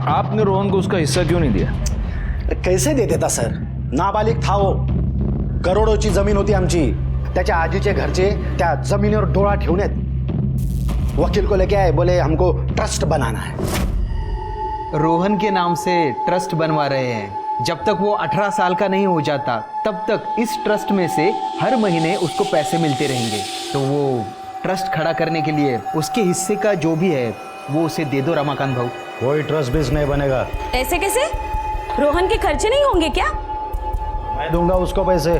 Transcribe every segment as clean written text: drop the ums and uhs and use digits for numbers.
आपने रोहन को उसका हिस्सा क्यों नहीं दिया? कैसे दे देता सर, नाबालिग था वो. करोडोची जमीन होती आमची. त्याच्या आजीचे घरचे त्या जमिनीवर डोळा ठेवण्यात वकील को लेके आए, बोले हमको ट्रस्ट बनाना है. रोहन के नाम से ट्रस्ट बनवा रहे हैं. जब तक वो 18 साल का नहीं हो जाता तब तक इस ट्रस्ट में से हर महीने उसको पैसे मिलते रहेंगे. तो वो ट्रस्ट खड़ा करने के लिए उसके हिस्से का जो भी है वो उसे दे दो रमाकांत भाऊ. कोई ट्रस्ट बेस नहीं बनेगा. ऐसे कैसे? रोहन के खर्चे नहीं होंगे क्या? मैं दूंगा उसको पैसे,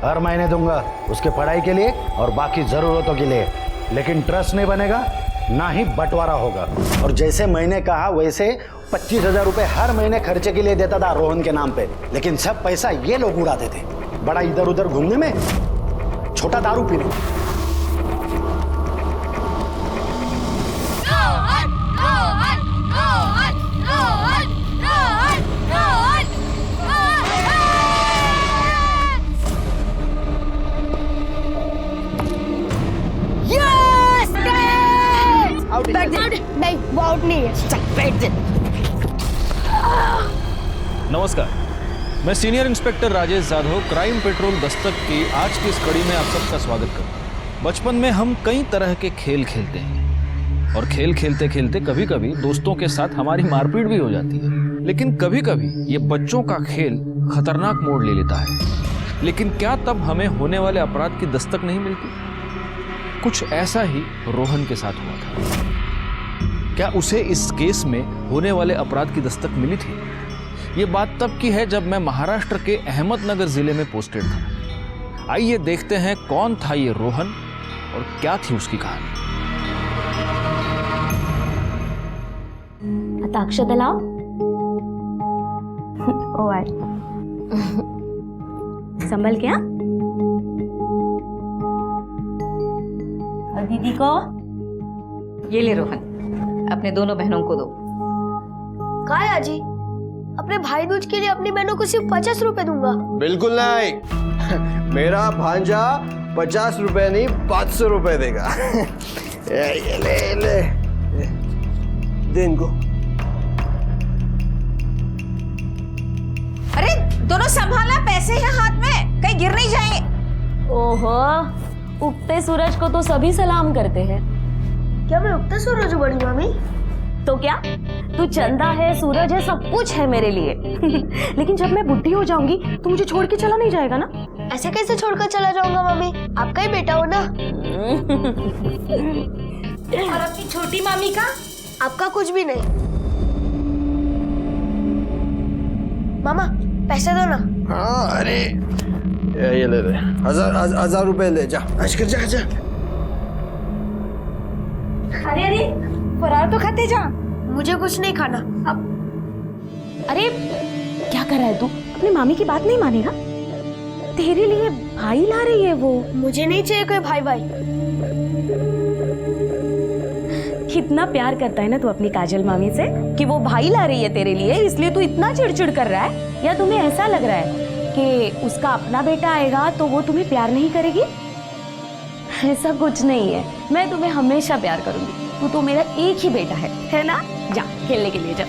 हर महीने दूंगा उसके पढ़ाई के लिए और बाकी जरूरतों के लिए. लेकिन ट्रस्ट नहीं बनेगा, ना ही बंटवारा होगा. और जैसे मैंने कहा वैसे 25,000 रुपए हर महीने खर्चे के लिए देता था रोहन के नाम पे. लेकिन सब पैसा ये लोग उड़ाते थे. बड़ा इधर उधर घूमने में, छोटा दारू पीने में. नहीं, वो आउट नहीं है. चल बैठ दे. नमस्कार, मैं senior inspector Rajesh Jadhav, crime petrol Dastak की आज की इस कड़ी में आप सबका स्वागत करता हूँ. बचपन में हम कई तरह के खेल खेलते हैं और खेल खेलते खेलते कभी कभी दोस्तों के साथ हमारी मारपीट भी हो जाती है. लेकिन कभी कभी ये बच्चों का खेल खतरनाक मोड़ ले लेता है. लेकिन क्या तब हमें होने वाले अपराध की दस्तक नहीं मिलती? कुछ ऐसा ही रोहन के साथ हुआ था. क्या उसे इस केस में होने वाले अपराध की दस्तक मिली थी? ये बात तब की है जब मैं महाराष्ट्र के अहमदनगर जिले में पोस्टेड था. आइए देखते हैं कौन था ये रोहन और क्या थी उसकी कहानी. आता अक्षता लाओ. ओ आय. संभल क्या? और दीदी को ये ले रोहन, अपने दोनों बहनों को दो. काय आजी, अपने भाई दूज के लिए अपनी बहनों को सिर्फ 50 रुपए दूंगा. बिल्कुल नहीं. मेरा भांजा 50 रुपए नहीं 500 रुपए देगा. ये ले दे इनको. अरे दोनों संभालना, पैसे हैं हाथ में, कहीं गिर नहीं जाएंगे. ओहो, उगते सूरज को तो सभी सलाम करते हैं. क्या मैं उगता सूरज हूँ बड़ी मामी? तो क्या, तू चंदा है, सूरज है, सब कुछ है मेरे लिए. लेकिन जब मैं बुढ़ी हो जाऊंगी तो मुझे छोड़ के चला नहीं जाएगा ना? ऐसे कैसे छोड़कर चला जाऊंगा मामी? आपका ही बेटा हो ना. और अपनी छोटी मामी का? आपका कुछ भी नहीं. मामा पैसे दो ना. हाँ अरे ये ले 1000 रुपए ले जा. आज कर जा. अरे अरे फरार तो खाते जा. मुझे कुछ नहीं खाना. अरे क्या कर रहा है तू? अपनी मामी की बात नहीं मानेगा? तेरे लिए भाई ला रही है वो. मुझे नहीं चाहिए कोई भाई भाई. कितना प्यार करता है ना तू अपनी काजल मामी से कि वो भाई ला रही है तेरे लिए, इसलिए तू इतना चिड़चिड़ कर रहा है? या तुम्हें ऐसा लग रहा है कि उसका अपना बेटा आएगा तो वो तुम्हें प्यार नहीं करेगी? ऐसा कुछ नहीं है. मैं तुम्हें हमेशा प्यार करूंगी. तू तो मेरा एक ही बेटा है ना? जा खेलने के लिए जा.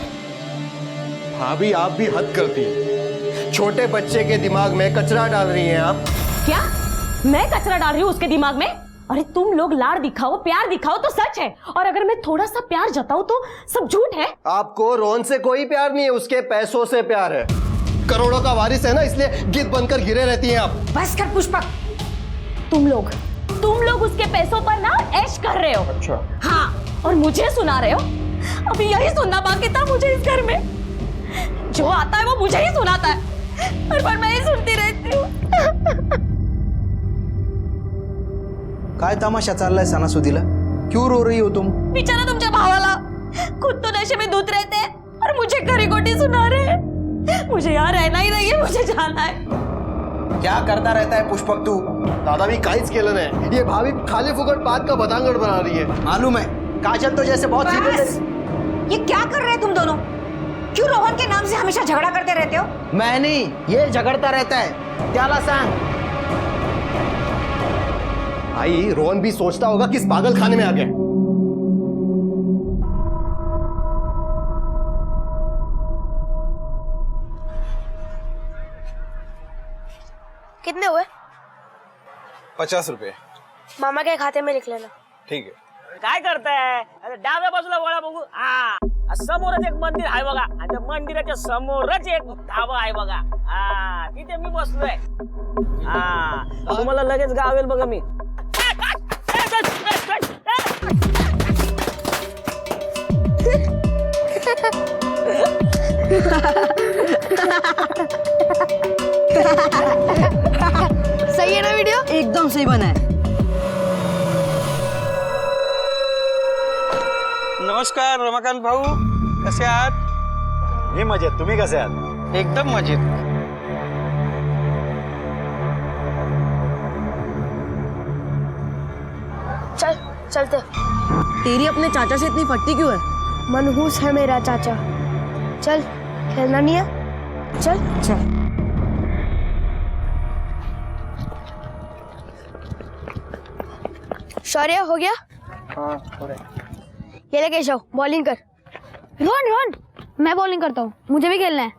भाभी आप भी हद करती हैं. छोटे बच्चे के दिमाग में कचरा डाल रही हैं आप. क्या मैं कचरा डाल रही हूँ उसके दिमाग में? अरे तुम लोग लाड़ दिखाओ, प्यार दिखाओ तो सच है, और अगर मैं थोड़ा सा प्यार जताऊं तो सब झूठ है. आपको रोहन से कोई प्यार नहीं है, उसके पैसों से प्यार है. करोड़ों का वारिस है ना, इसलिए गिद्ध बनकर गिरे रहती हैं आप. बस कर पुष्पक. तुम लोग उसके पैसों पर ना ऐश कर रहे हो. अच्छा. हाँ, और मुझे सुना रहे हो. अभी यही सुनना बाकी था मुझे इस घर में. जो आता है वो मुझे ही सुनाता है, पर मैं ही सुनती रहती हूँ. काय तमाशा चाललाय सणासुदीला? क्यों रो रही हो तुम? बेचारा तुमच्या भावाला खुद तो नशे में धुत रहते हैं और मुझे खरी खोटी सुना रहे हैं. मुझे यहाँ रहना ही नहीं है, मुझे जाना है. क्या करता रहता है पुष्पक तू? दादा भी काहीच केलं नाही. ये भाभी खाली फुकट बात का बदांगड़ बना रही है. मालूम है, काजल तो जैसे बहुत बस! ये क्या कर रहे हैं तुम दोनों? क्यों रोहन के नाम से हमेशा झगड़ा करते रहते हो? मैं नहीं, ये झगड़ता रहता है. त्याला सांग. भाई रोहन भी सोचता होगा किस पागल खाने में आ गया. कितने हुए? 50 रुपये. मामा के खाते में लिख लेना. ठीक है. काय करताय? अरे डाव्या बाजूला वळा बघू. हा, समोरच एक मंदिर आहे बघा. आणि त्या मंदिराच्या समोरच एक धाबा आहे बघा. हा, तिथे मी बसलोय. हा, तुम्हाला लगेच गावेल बघा मी. सही है ना वीडियो? एकदम सही बना है. नमस्कार रमाकांत भाऊ, कसे आहात? मी मजेत. तुम्ही कसे आहात? एकदम मजेत. चल चलते. तेरी अपने चाचा से इतनी फटती क्यों है? मनहूस है मेरा चाचा. चल, खेलना नहीं है? चल. शौर्य हो गया? हाँ, हो रहा है. ये ले केशव, बॉलिंग कर. रोहन रोहन, मैं बॉलिंग करता हूँ. मुझे भी खेलना है.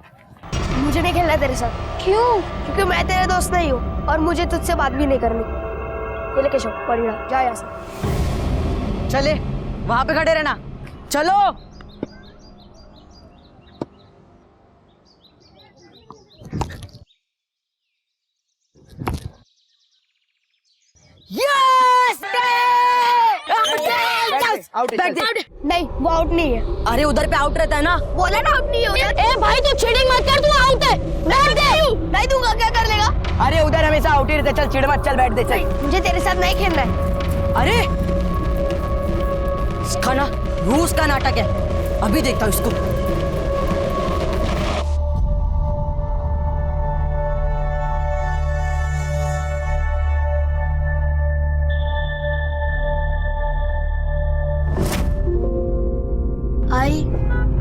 मुझे नहीं खेलना है तेरे साथ. क्यों? क्योंकि मैं तेरा दोस्त नहीं हूँ और मुझे तुझसे बात भी नहीं करनी. ये ले केशव, बॉलिंग डाल. जा यहाँ से. चले, वहां पे खड़े रहना. चलो. आउट. नहीं, वो आउट नहीं है. अरे उधर पे आउट रहता है ना. बोला ना आउट नहीं है उधर. ए भाई तू चीटिंग मत कर, तू आउट है. बैठ दे. नहीं दूंगा, क्या कर लेगा? अरे उधर हमेशा आउट ही रहता है. चल चिढ़ मत, चल बैठ दे. चल. मुझे तेरे साथ नहीं खेलना है. अरे इसका ना रूस का नाटक है. अभी देखता हूँ इसको. आई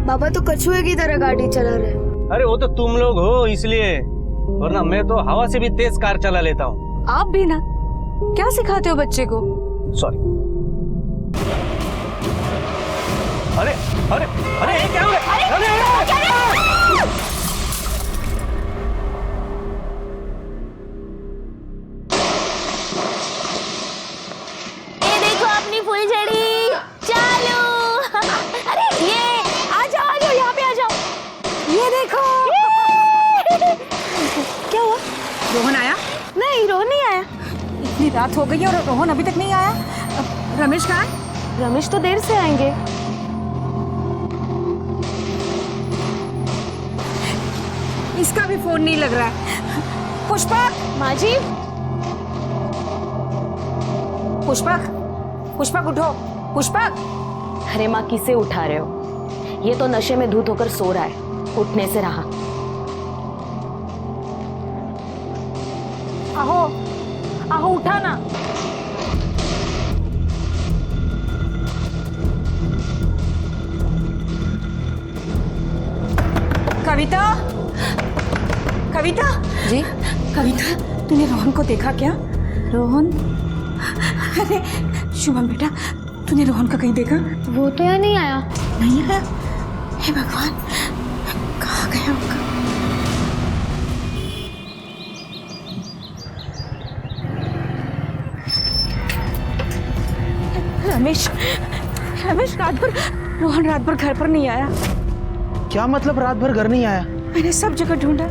बाबा तो कछुए की तरह गाड़ी चला रहे. अरे वो तो तुम लोग हो इसलिए, वरना मैं तो हवा से भी तेज कार चला लेता हूँ. आप भी ना, क्या सिखाते हो बच्चे को? सॉरी. अरे अरे अरे ये क्या हो रहा है? अरे ये देखो अपनी फुलझड़ी चालू. अरे ये आ जाओ यहाँ पे आ जाओ. ये देखो. क्या हुआ? रोहन आया? नहीं, रोहन नहीं आया. इतनी रात हो गई है और रोहन अभी तक नहीं आया. रमेश कहाँ है? रमेश तो देर से आएंगे. इसका भी फोन नहीं लग रहा है. पुष्पक, माँ जी. पुष्पक, पुष्पक उठो. पुष्पक. अरे माँ, किसे उठा रहे हो? ये तो नशे में धुत होकर सो रहा है, उठने से रहा. आहो आहो, उठा ना. कविता, कविता जी. कविता, तूने रोहन को देखा क्या? रोहन? अरे शुभम बेटा, तूने रोहन का कहीं देखा? वो तो यहाँ नहीं आया. नहीं आया? हे भगवान, कहाँ गया होगा? रमेश, रमेश रोहन रात भर घर पर नहीं आया. क्या मतलब रात भर घर नहीं आया? मैंने सब जगह ढूंढा,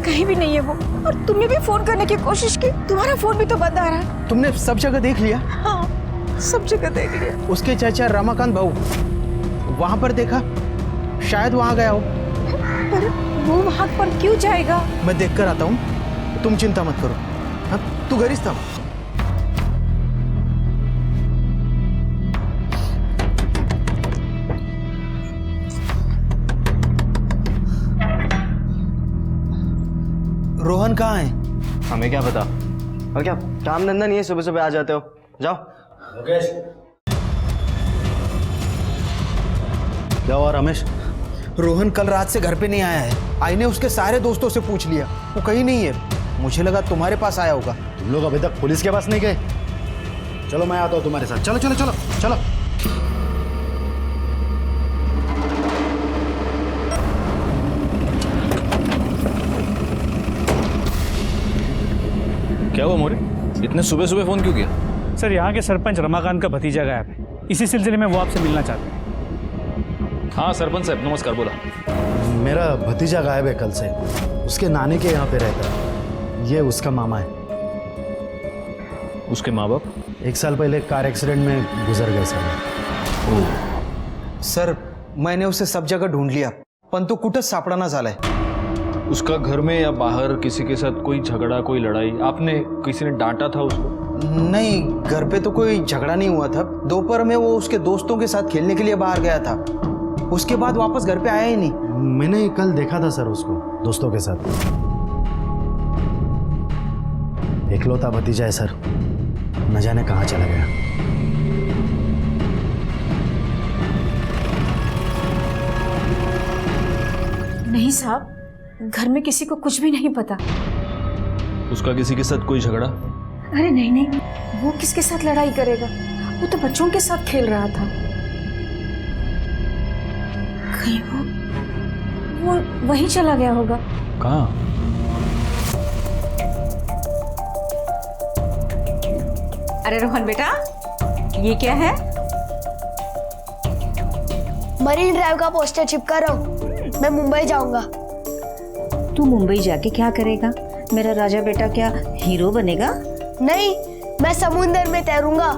कहीं भी नहीं है वो. और तुमने भी फोन करने की कोशिश की, तुम्हारा फोन भी तो बंद आ रहा है. तुमने सब जगह देख लिया? हाँ, सब जगह देख लिया. उसके चाचा रमाकांत भाऊ वहां पर देखा? शायद वहां गया हो. पर वो वहां पर क्यों जाएगा? मैं देख कर आता हूँ, तुम चिंता मत करो. हाँ, तू घरीच थांब. रोहन कहाँ है? हमें क्या पता. और क्या काम धंधा नहीं है, सुबह सुबह आ जाते हो. जाओ. मुकेश, क्या हुआ रमेश? रोहन कल रात से घर पे नहीं आया है. आई ने उसके सारे दोस्तों से पूछ लिया, वो कहीं नहीं है. मुझे लगा तुम्हारे पास आया होगा. तुम लोग अभी तक पुलिस के पास नहीं गए? चलो मैं आता हूँ तुम्हारे साथ. चलो चलो चलो चलो. क्या हुआ मोरे, इतने सुबह सुबह फोन क्यों किया? सर यहाँ के सरपंच रमाकांत का भतीजा गायब है, इसी सिलसिले में वो आपसे मिलना चाहते हैं। हाँ सरपंच साहब नमस्कार, बोला। मेरा भतीजा गायब है कल से, उसके नानी के यहाँ पे रहता है। ये उसका मामा है। उसके माँ बाप? 1 साल पहले कार एक्सीडेंट में गुजर गए सर। सर मैंने उसे सब जगह ढूंढ लिया पण तो कुठंच सापडाना झालाय। उसका घर में या बाहर किसी के साथ कोई झगड़ा, कोई लड़ाई, आपने किसी ने डांटा था उसको? नहीं, घर पे तो कोई झगड़ा नहीं हुआ था। दोपहर में वो उसके दोस्तों के साथ खेलने के लिए बाहर गया था, उसके बाद वापस घर पे आया ही नहीं। मैंने कल देखा था सर उसको दोस्तों के साथ। इकलौता भतीजा है सर, न जाने कहाँ चला गया। नहीं साहब, घर में किसी को कुछ भी नहीं पता। उसका किसी के साथ कोई झगड़ा? अरे नहीं नहीं, वो किसके साथ लड़ाई करेगा, वो तो बच्चों के साथ खेल रहा था। कहीं वो वहीं चला गया होगा। कहाँ? अरे रोहन बेटा, ये क्या है? मरीन ड्राइव का पोस्टर चिपका रहा हूँ। मैं मुंबई जाऊंगा। तू मुंबई जाके क्या करेगा? मेरा राजा बेटा क्या हीरो बनेगा? नहीं, मैं समुंदर में तैरूंगा,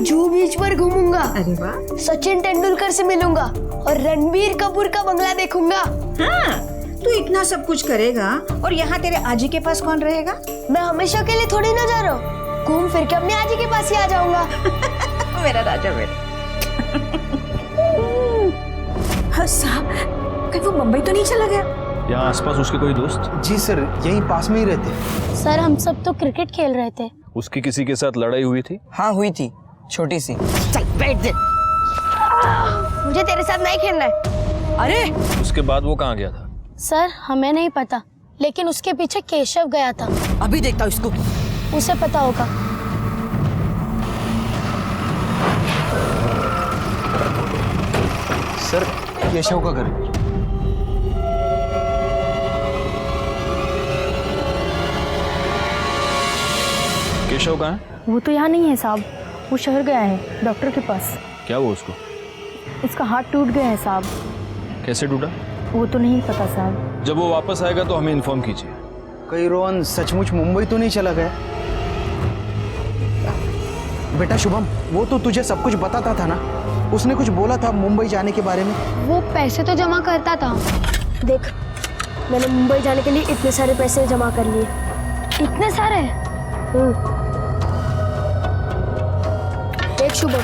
जूहू बीच पर घूमूंगा, अरे वाह, सचिन तेंदुलकर से मिलूंगा और रणबीर कपूर का बंगला देखूंगा। हाँ, तू इतना सब कुछ करेगा और यहाँ तेरे आजी के पास कौन रहेगा? मैं हमेशा के लिए थोड़ी ना जा रहा हूँ, घूम फिर के अपने आजी के पास ही आ जाऊंगा। मेरा राजा बेटा। हाँ साहब, कहीं वो मुंबई तो नहीं चला गया? यहाँ आसपास उसके कोई दोस्त? जी सर, यहीं पास में ही रहते। सर हम सब तो क्रिकेट खेल रहे थे। उसकी किसी के साथ लड़ाई हुई थी? हाँ हुई थी, छोटी सी। चल बैठ दे। मुझे तेरे साथ नहीं खेलना है। अरे उसके बाद वो कहाँ गया था? सर हमें नहीं पता, लेकिन उसके पीछे केशव गया था। अभी देखता हूँ इसको। उसे पता होगा। सर केशव का घर। केशव कहाँ है? वो तो यहाँ नहीं है साहब, वो शहर गया है डॉक्टर के पास। क्या हुआ उसको? उसका हाथ टूट गया है साहब। कैसे टूटा? वो तो नहीं पता साहब। जब वो वापस आएगा तो हमें इन्फॉर्म कीजिए। कहीं रोहन सचमुच मुंबई तो नहीं चला गया? बेटा शुभम, वो तो तुझे सब कुछ बताता था ना, उसने कुछ बोला था मुंबई जाने के बारे में। वो पैसे तो जमा करता था। देख, मैंने मुंबई जाने के लिए इतने सारे पैसे जमा कर लिए। इतने सारे? देख शुभम,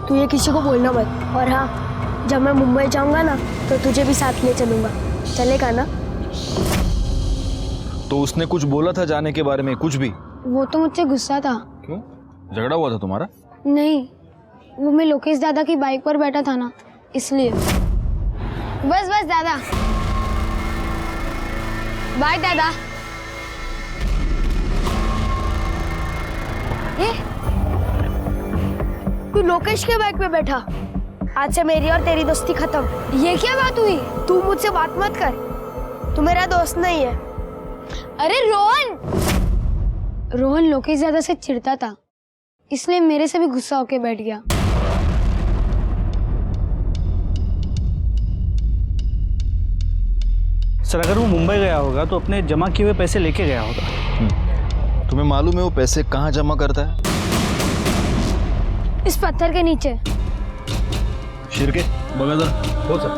तू ये किसी को बोलना मत। और हाँ, जब मैं मुंबई जाऊंगा ना तो तुझे भी साथ ले चलूंगा, चलेगा ना? तो उसने कुछ बोला था जाने के बारे में? कुछ भी? वो तो मुझसे गुस्सा था। क्यों, झगड़ा हुआ था तुम्हारा? नहीं, वो मैं लोकेश दादा की बाइक पर बैठा था ना, इसलिए। बस बस दादा, बाय दादा। ये तू लोकेश के बाइक पे बैठा? आज से मेरी और तेरी दोस्ती खत्म। ये क्या बात हुई? तू मुझसे बात मत कर, तू मेरा दोस्त नहीं है। अरे रोहन, रोहन लोकेश दादा से चिढ़ता था, इसलिए मेरे से भी गुस्सा होके बैठ गया। सर अगर वो मुंबई गया होगा तो अपने जमा किए हुए पैसे लेके गया होगा। तुम्हें मालूम है वो पैसे कहाँ जमा करता है? इस पत्थर के नीचे। शिरके बघा जरा। हो सर।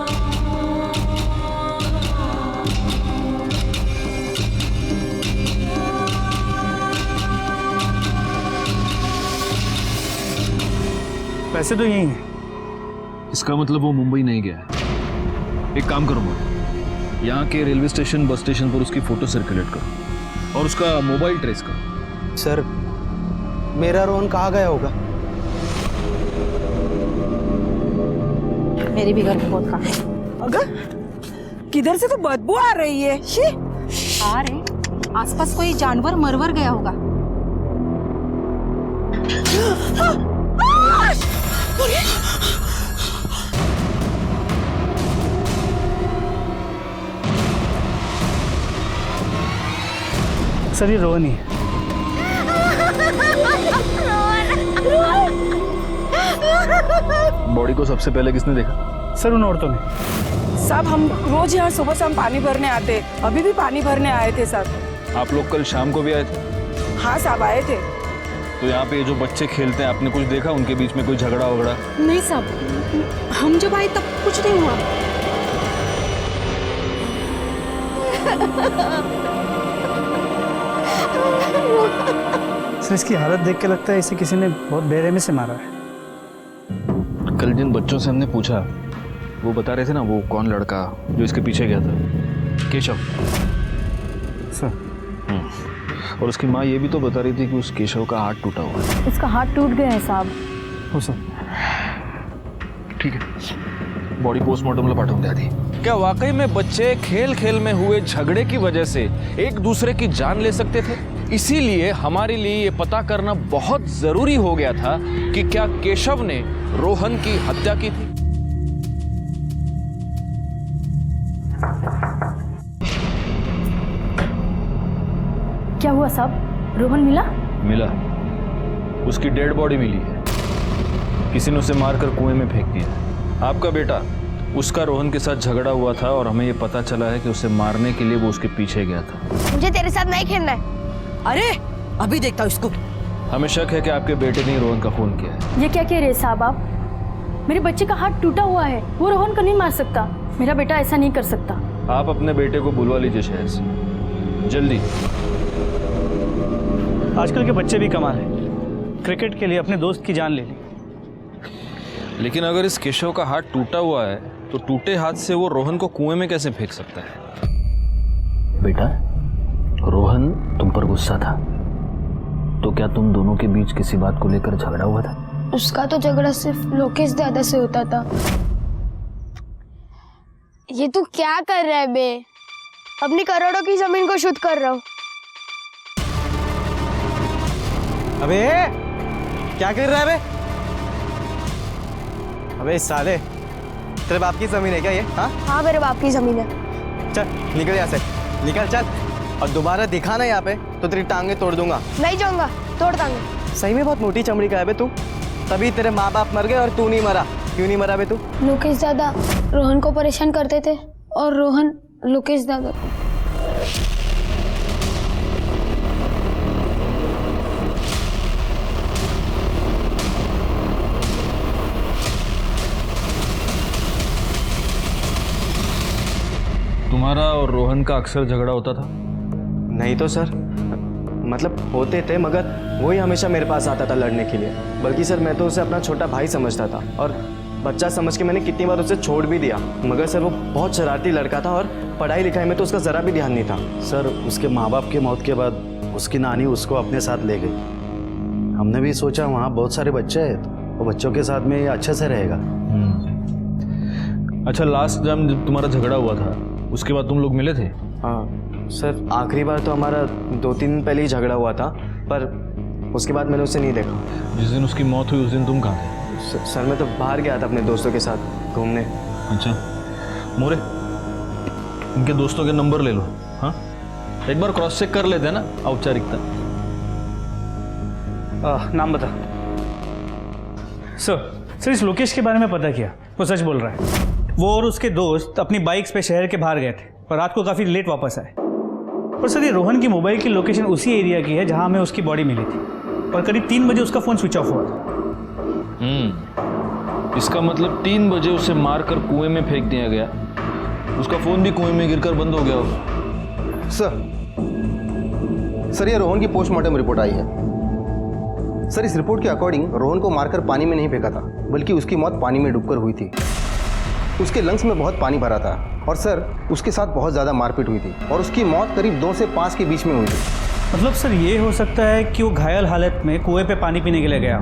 पैसे तो यही हैं। इसका मतलब वो मुंबई नहीं गया है। एक काम करूंगा, यहाँ के रेलवे स्टेशन, बस स्टेशन पर उसकी फोटो सर्कुलेट करो और उसका मोबाइल ट्रेस करो। सर मेरा रोहन कहाँ गया होगा? मेरे भी घर में बहुत काम है। अगर किधर से तो बदबू आ रही है। शी। आ रहे, आसपास कोई जानवर मरवर गया होगा। सर ये रोहन ही है। बॉडी को सबसे पहले किसने देखा? सर उन औरतों ने। साहब हम रोज यहाँ सुबह शाम पानी भरने आते, अभी भी पानी भरने आए थे साहब। आप लोग कल शाम को भी आए थे? हाँ साहब आए थे। तो यहाँ पे ये जो बच्चे खेलते हैं, आपने कुछ देखा उनके बीच में कोई झगड़ा वगड़ा? नहीं साहब, हम जब आए तब कुछ नहीं हुआ। सर इसकी हालत देख के लगता है इसे किसी ने बहुत बेरहमी से मारा है। कल जिन बच्चों से हमने पूछा, वो बता रहे थे ना वो कौन लड़का जो इसके पीछे गया था, केशव सर। और उसकी माँ ये भी तो बता रही थी कि उस केशव का हाथ टूटा हुआ है। उसका हाथ टूट गया है साहब। हो सर। ठीक है, बॉडी पोस्टमार्टम ला पाठवून द्या आधी। क्या वाकई में बच्चे खेल खेल में हुए झगड़े की वजह से एक दूसरे की जान ले सकते थे? इसीलिए हमारे लिए ये पता करना बहुत जरूरी हो गया था कि क्या केशव ने रोहन की हत्या की थी। क्या हुआ साहब? रोहन मिला? मिला, उसकी डेड बॉडी मिली है। किसी ने उसे मारकर कुएं में फेंक दिया। आपका बेटा, उसका रोहन के साथ झगड़ा हुआ था और हमें ये पता चला है कि उसे मारने के लिए वो उसके पीछे गया था। मुझे तेरे साथ नहीं खेलना है। अरे अभी देखता हूँ इसको। हमें शक है कि आपके बेटे ने रोहन का खून किया है। ये क्या कह रहे हैं साहब आप? मेरे बच्चे का हाथ टूटा हुआ है, वो रोहन को नहीं मार सकता। मेरा बेटा ऐसा नहीं कर सकता। आप अपने बेटे को बुलवा लीजिए शहर से, जल्दी। आजकल के बच्चे भी कमाल है, क्रिकेट के लिए अपने दोस्त की जान ले ली। लेकिन अगर इस केशव का हाथ टूटा हुआ है तो टूटे हाथ से वो रोहन को कुएं में कैसे फेंक सकता है? बेटा, रोहन तुम पर गुस्सा था, तो क्या तुम दोनों के बीच किसी बात को लेकर झगड़ा हुआ था? उसका तो झगड़ा सिर्फ लोकेश दादा से होता था। ये तू क्या कर रहा है बे? अपनी करोड़ों की जमीन को शुद्ध कर रहा हूँ। अबे क्या कर रहा है बे? अबे साले, तेरे बाप की जमीन है क्या ये? हाँ मेरे बाप की जमीन है। चल निकल यहाँ से, निकल चल। और दोबारा दिखा ना यहाँ पे तो तेरी टांगे तोड़ दूंगा। नहीं जाऊंगा, तोड़ दूंगा। सही में बहुत मोटी चमड़ी का है बे तू। तभी तेरे माँ बाप मर गए और तू नहीं मरा। क्यों नहीं मरा बे तू? लोकेश दादा रोहन को परेशान करते थे और रोहन लोकेश दादा को। तुम्हारा और रोहन का अक्सर झगड़ा होता था? नहीं तो सर, मतलब होते थे, मगर वही हमेशा मेरे पास आता था लड़ने के लिए। बल्कि सर मैं तो उसे अपना छोटा भाई समझता था और बच्चा समझ के मैंने कितनी बार उसे छोड़ भी दिया। मगर सर वो बहुत शरारती लड़का था और पढ़ाई लिखाई में तो उसका ज़रा भी ध्यान नहीं था। सर उसके माँ बाप की मौत के बाद उसकी नानी उसको अपने साथ ले गई। हमने भी सोचा वहाँ बहुत सारे बच्चे हैं, तो बच्चों के साथ में ये अच्छे से रहेगा। अच्छा, लास्ट जब तुम्हारा झगड़ा हुआ था उसके बाद तुम लोग मिले थे? हाँ सर, आखिरी बार तो हमारा 2-3 दिन पहले ही झगड़ा हुआ था, पर उसके बाद मैंने उसे नहीं देखा। जिस दिन उसकी मौत हुई उस दिन तुम कहाँ थे? सर मैं तो बाहर गया था अपने दोस्तों के साथ घूमने। अच्छा मोरे, इनके दोस्तों के नंबर ले लो। हाँ, एक बार क्रॉस चेक कर लेते हैं ना, औपचारिकता। नाम बता। सर इस लोकेश के बारे में पता किया, वो सच बोल रहा है। वो और उसके दोस्त अपनी बाइक्स पे शहर के बाहर गए थे और रात को काफ़ी लेट वापस आए। और सर ये रोहन की मोबाइल की लोकेशन उसी एरिया की है जहां हमें उसकी बॉडी मिली थी और करीब 3 बजे उसका फ़ोन स्विच ऑफ हुआ था। इसका मतलब 3 बजे उसे मारकर कुएं में फेंक दिया गया, उसका फ़ोन भी कुएं में गिरकर बंद हो गया होगा। सर ये रोहन की पोस्टमार्टम रिपोर्ट आई है। सर इस रिपोर्ट के अकॉर्डिंग रोहन को मारकर पानी में नहीं फेंका था, बल्कि उसकी मौत पानी में डूबकर हुई थी। उसके लंग्स में बहुत पानी भरा था और सर उसके साथ बहुत ज़्यादा मारपीट हुई थी और उसकी मौत करीब 2 से 5 के बीच में हुई थी। मतलब सर ये हो सकता है कि वो घायल हालत में कुएं पे पानी पीने के लिए गया,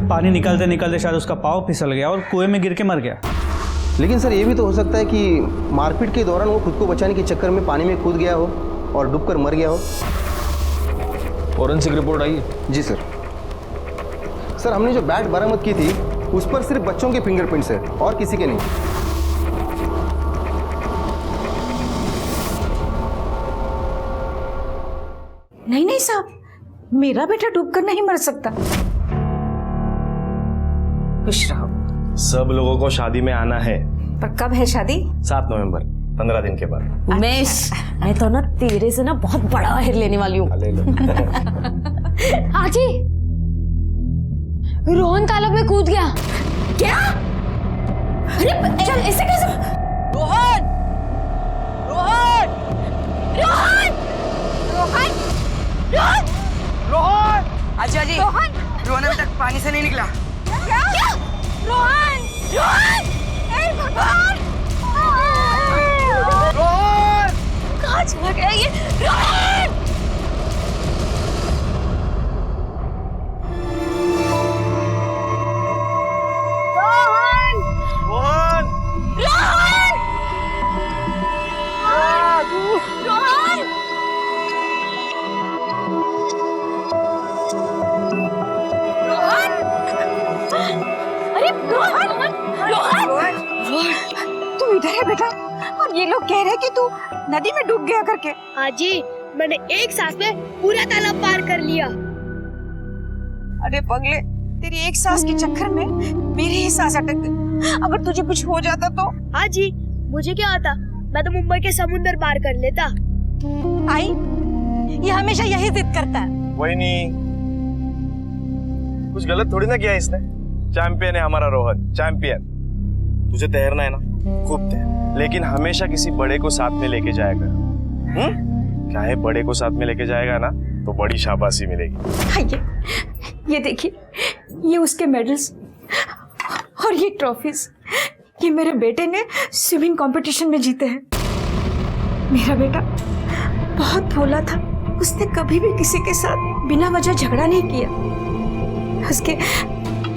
पानी निकालते निकालते शायद उसका पाँव फिसल गया और कुएं में गिर के मर गया। लेकिन सर ये भी तो हो सकता है कि मारपीट के दौरान वो खुद को बचाने के चक्कर में पानी में कूद गया हो और डूबकर मर गया हो। फॉरेंसिक रिपोर्ट आई है? जी सर। सर हमने जो बैट बरामद की थी उस पर सिर्फ बच्चों के फिंगरप्रिंट्स है और किसी के नहीं। नहीं साहब, मेरा बेटा डूबकर नहीं मर सकता। खुश रहो, सब लोगों को शादी में आना है। पर कब है शादी? 7 नवंबर, 15 दिन के बाद। उमेश, मैं तो ना तेरे से ना बहुत बड़ा हेर लेने वाली हूँ। ले लो। आजी, रोहन तालाब में कूद गया। क्या? अरे चल, ऐसे कैसे? रोहन! रोहन! रोहन! रोहन! रोहन! रोहन! आजी आजी, रोहन! रोहन अभी तक पानी से नहीं निकला। क्या? रोहन! रोहन! हे भगवान! रोहन! कहाँ चला गया ये? रोहन! रोहन! रोहन! रोहन! रोहन! रोहन! अरे रोहन! रोहन! तू इधर है बेटा, और ये लोग कह रहे हैं कि तू नदी में डूब गया करके। आजी, मैंने एक सांस में पूरा तालाब पार कर लिया। अरे पगले, तेरी एक सांस के चक्कर में मेरी ही सांस अटक गई। अगर तुझे कुछ हो जाता तो? आजी, मुझे क्या आता, मैं तो मुंबई के समुंदर पार कर लेता। आई, ये हमेशा यही जिद करता है। वही नहीं, कुछ गलत थोड़ी ना किया इसने। चैंपियन है हमारा रोहन, चैंपियन। तुझे तैरना है ना, खूब तैर, लेकिन हमेशा किसी बड़े को साथ में लेके जाएगा। क्या है, बड़े को साथ में लेके जाएगा ना तो बड़ी शाबाशी मिलेगी। ये देखिए, ये उसके मेडल्स और ये ट्रॉफीज, ये मेरे बेटे ने स्विमिंग कंपटीशन में जीते हैं। मेरा बेटा बहुत भोला था, उसने कभी भी किसी के साथ बिना वजह झगड़ा नहीं किया। उसके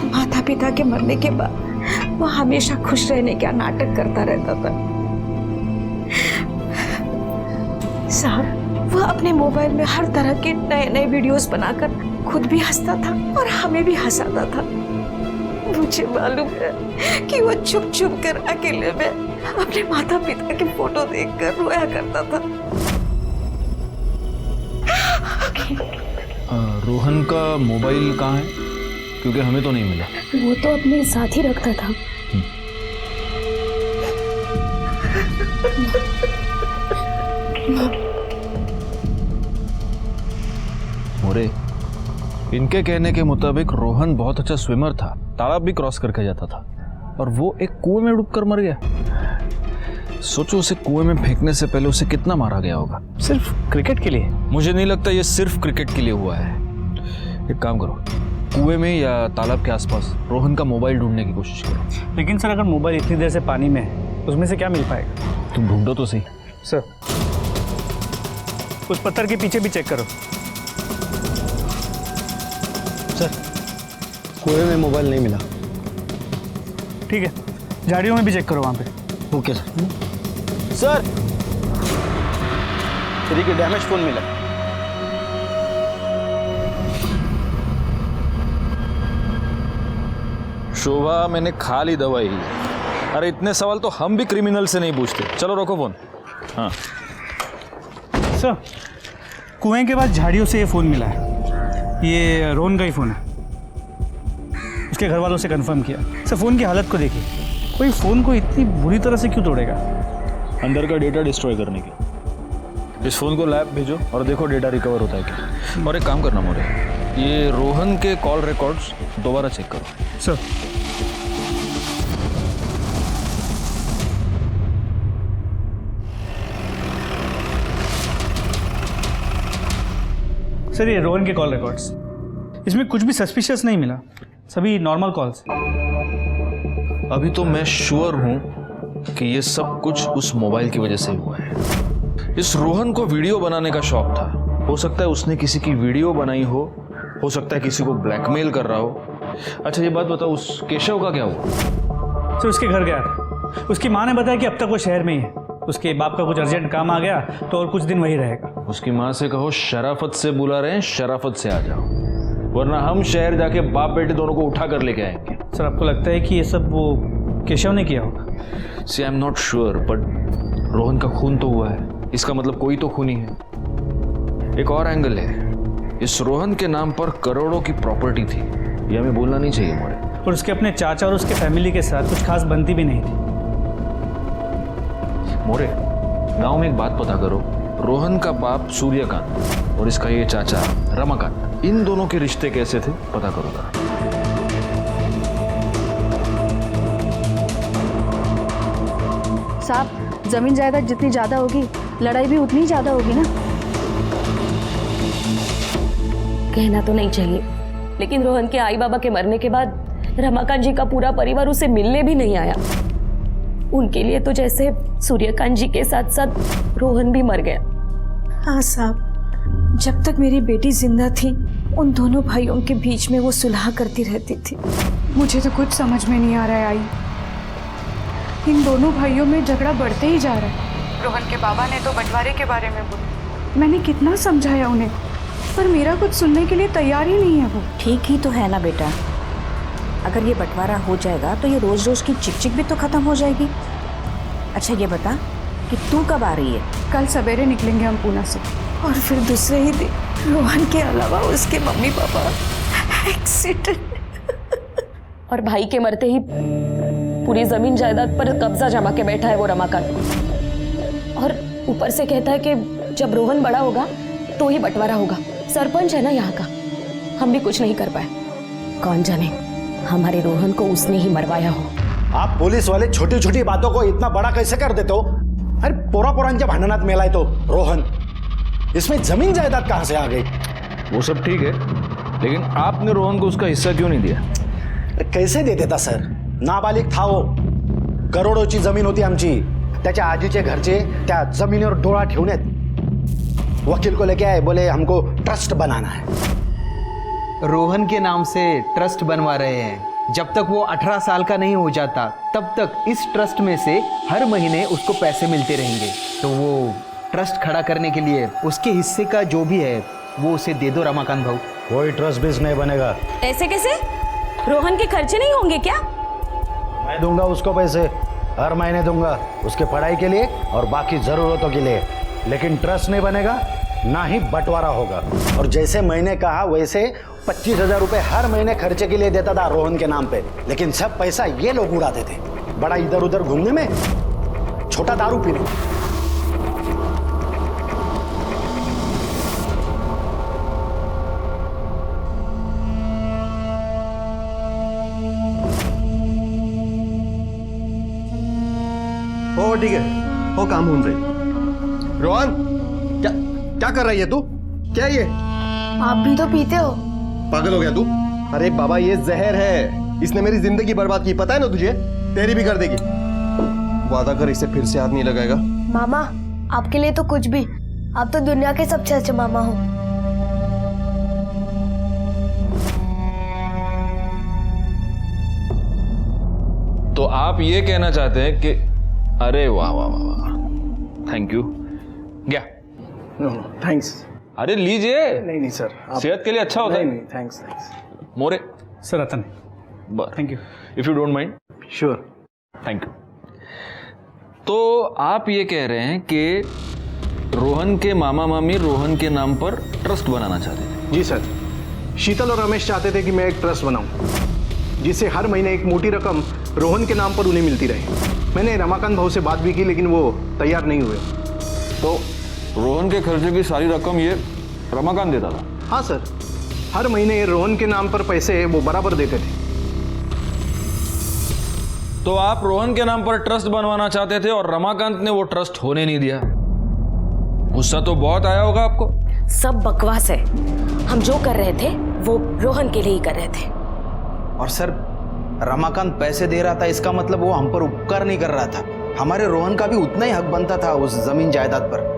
माता पिता के मरने के बाद वो हमेशा खुश रहने का नाटक करता रहता था। साहब, वह अपने मोबाइल में हर तरह के नए नए वीडियोस बनाकर खुद भी हंसता था और हमें भी हंसाता था। मुझे मालूम है कि वो चुप चुप कर अकेले में अपने माता पिता की फोटो देखकर रोया करता था। रोहन का मोबाइल कहाँ है? क्योंकि हमें तो नहीं मिला। वो तो अपने साथ ही रखता था। मोरे, इनके कहने के मुताबिक रोहन बहुत अच्छा स्विमर था, तालाब भी क्रॉस करके जाता था, और वो एक कुएं में डूबकर मर गया। सोचो, उसे कुएं में फेंकने से पहले उसे कितना मारा गया होगा। सिर्फ क्रिकेट के लिए? मुझे नहीं लगता ये सिर्फ क्रिकेट के लिए हुआ है। एक काम करो, कुएं में या तालाब के आसपास रोहन का मोबाइल ढूंढने की कोशिश करो। लेकिन सर, अगर मोबाइल इतनी देर से पानी में है, उसमें से क्या मिल पाएगा? तुम ढूंढो तो सही। सर, उस पत्थर के पीछे भी चेक करो। सर, कुएं में मोबाइल नहीं मिला। ठीक है, झाड़ियों में भी चेक करो वहाँ पे। Okay sir. सर, तेरी डैमेज फोन मिला। शोभा, मैंने खा ली दवाई। अरे इतने सवाल तो हम भी क्रिमिनल से नहीं पूछते। चलो रखो फोन। हाँ सर, कुएं के बाद झाड़ियों से ये फ़ोन मिला है। ये रोहन का ही फ़ोन है। उसके घर वालों से कंफर्म किया। सर, फ़ोन की हालत को देखिए, कोई फ़ोन को इतनी बुरी तरह से क्यों तोड़ेगा? अंदर का डेटा डिस्ट्रॉय करने की। इस फ़ोन को लैब भेजो और देखो डेटा रिकवर होता है क्या। और एक काम करना मोरे, ये रोहन के कॉल रिकॉर्ड्स दोबारा चेक करो। सर, सर, ये रोहन के कॉल रिकॉर्ड्स, इसमें कुछ भी सस्पिशियस नहीं मिला, सभी नॉर्मल कॉल्स। अभी तो मैं श्योर हूं कि ये सब कुछ उस मोबाइल की वजह से हुआ है। इस रोहन को वीडियो बनाने का शौक था। हो सकता है उसने किसी की वीडियो बनाई हो सकता है किसी को ब्लैकमेल कर रहा हो। अच्छा ये बात बताओ, उस केशव का क्या हुआ? सर, उसके घर गया था। उसकी माँ ने बताया कि अब तक वो शहर में ही है। उसके बाप का कुछ अर्जेंट काम आ गया तो और कुछ दिन वही रहेगा। उसकी माँ से कहो शराफत से बुला रहे हैं, शराफत से आ जाओ, वरना हम शहर जाके बाप बेटे दोनों को उठा कर लेके आएंगे। सर, आपको लगता है कि ये सब वो केशव ने किया होगा? See I am not sure, but Rohan का खून तो हुआ है, इसका मतलब कोई तो खूनी है। एक और एंगल है, इस रोहन के नाम पर करोड़ों की प्रॉपर्टी थी, ये हमें बोलना नहीं चाहिए मोरे। और उसके अपने चाचा और उसके फैमिली के साथ कुछ खास बनती भी नहीं थी। मोरे, गांव में एक बात पता करो, रोहन का बाप सूर्यकांत और इसका ये चाचा रमाकांत, इन दोनों के रिश्ते कैसे थे पता करो जरा। साहब, जमीन जायदाद जितनी ज्यादा होगी लड़ाई भी उतनी ज्यादा होगी ना। कहना तो नहीं चाहिए, लेकिन रोहन के आई बाबा के मरने के बाद रमाकांत जी का पूरा परिवार उसे मिलने भी नहीं आया। उनके लिए तो जैसे सूर्यकांत जी के साथ साथ रोहन भी मर गया। हाँ साहब, जब तक मेरी बेटी जिंदा थी उन दोनों भाइयों के बीच में वो सुलह करती रहती थी। मुझे तो कुछ समझ में नहीं आ रहा है आई। इन दोनों भाइयों में झगड़ा बढ़ते ही जा रहा है। रोहन के बाबा ने तो बंटवारे के बारे में बोला। मैंने कितना समझाया उन्हें, पर मेरा कुछ सुनने के लिए तैयार ही नहीं है वो। ठीक ही तो है ना बेटा, अगर ये बंटवारा हो जाएगा तो ये रोज रोज की चिकचिक भी तो खत्म हो जाएगी। अच्छा ये बता कि तू कब आ रही है? कल सवेरे निकलेंगे हम पूना से, और फिर दूसरे ही दिन रोहन के अलावा उसके मम्मी पापा एक्सीडेंट। और भाई के मरते ही पूरी जमीन जायदाद पर कब्जा जमा के बैठा है वो रमाकांत, और ऊपर से कहता है कि जब रोहन बड़ा होगा तो ही बंटवारा होगा। सरपंच है ना यहाँ का, हम भी कुछ नहीं कर पाए। कौन जाने हमारे रोहन को उसने ही मरवाया हो। आप पुलिस वाले छोटी छोटी बातों को इतना बड़ा कैसे कर देते हो? अरे पोरांच्या भांडणात मेलाय तो रोहन, इसमें जमीन जायदाद कहां से आ गई? वो सब ठीक है, लेकिन आपने रोहन को उसका हिस्सा क्यों नहीं दिया? कैसे दे देता सर? नाबालिग था वो, करोडोची जमीन होती आमची। त्याच्या आजीचे घरचे त्या जमिनीवर डोळा ठेवण्यात वकील को लेके आए, बोले हमको ट्रस्ट बनाना है। रोहन के नाम से ट्रस्ट बनवा रहे हैं। जब तक वो 18 साल का नहीं हो जाता तब तक इस ट्रस्ट में से हर महीने उसको पैसे मिलते रहेंगे। तो वो ट्रस्ट खड़ा करने के लिए उसके हिस्से का जो भी है वो उसे दे दो रमाकांत भाऊ। कोई ट्रस्ट बेस नहीं बनेगा। ऐसे कैसे? रोहन के खर्चे नहीं होंगे क्या? मैं दूंगा उसको पैसे, हर महीने दूंगा उसके पढ़ाई के लिए और बाकी जरूरतों के लिए, लेकिन ट्रस्ट नहीं बनेगा, ना ही बंटवारा होगा। और जैसे मैंने कहा वैसे 25,000 रुपए हर महीने खर्चे के लिए देता था रोहन के नाम पे, लेकिन सब पैसा ये लोग उड़ाते थे। बड़ा इधर उधर घूमने में, छोटा दारू पीने में। हो ठीक है, हो काम होऊन जाईल। रोहन, क्या कर रही है तू? क्या ये? आप भी तो पीते हो। पागल हो गया तू? अरे बाबा ये जहर है, इसने मेरी जिंदगी बर्बाद की, पता है ना तुझे? तेरी भी कर देगी। वादा कर इसे फिर से हाथ नहीं लगाएगा। मामा, आपके लिए तो कुछ भी। आप तो दुनिया के सबसे अच्छे मामा हो। तो आप ये कहना चाहते हैं कि अरे वाह वाह वाह वाह, थैंक यू। क्या? No thanks. अरे लीजिए। नहीं सर, सेहत के लिए अच्छा होता है। नहीं thanks. More sir Ratan, thank you. If you don't mind. Sure, thank you. तो आप ये कह रहे हैं कि रोहन के मामा मामी रोहन के नाम पर ट्रस्ट बनाना चाहते थे? जी सर, शीतल और रमेश चाहते थे कि मैं एक ट्रस्ट बनाऊं, जिससे हर महीने एक मोटी रकम रोहन के नाम पर उन्हें मिलती रहे। मैंने रमाकांत भाऊ से बात भी की, लेकिन वो तैयार नहीं हुए। तो रोहन के खर्चे की सारी रकम ये रमाकांत देता था? हाँ सर, हर महीने रोहन के नाम पर पैसे वो बराबर देते थे। तो आप रोहन के नाम पर ट्रस्ट बनवाना चाहते थे और रमाकांत ने वो ट्रस्ट होने नहीं दिया। गुस्सा तो बहुत आया होगा आपको। सब बकवास है। हम जो कर रहे थे वो रोहन के लिए ही कर रहे थे। और सर, रमाकांत पैसे दे रहा था, इसका मतलब वो हम पर उपकार नहीं कर रहा था। हमारे रोहन का भी उतना ही हक बनता था उस जमीन जायदाद पर।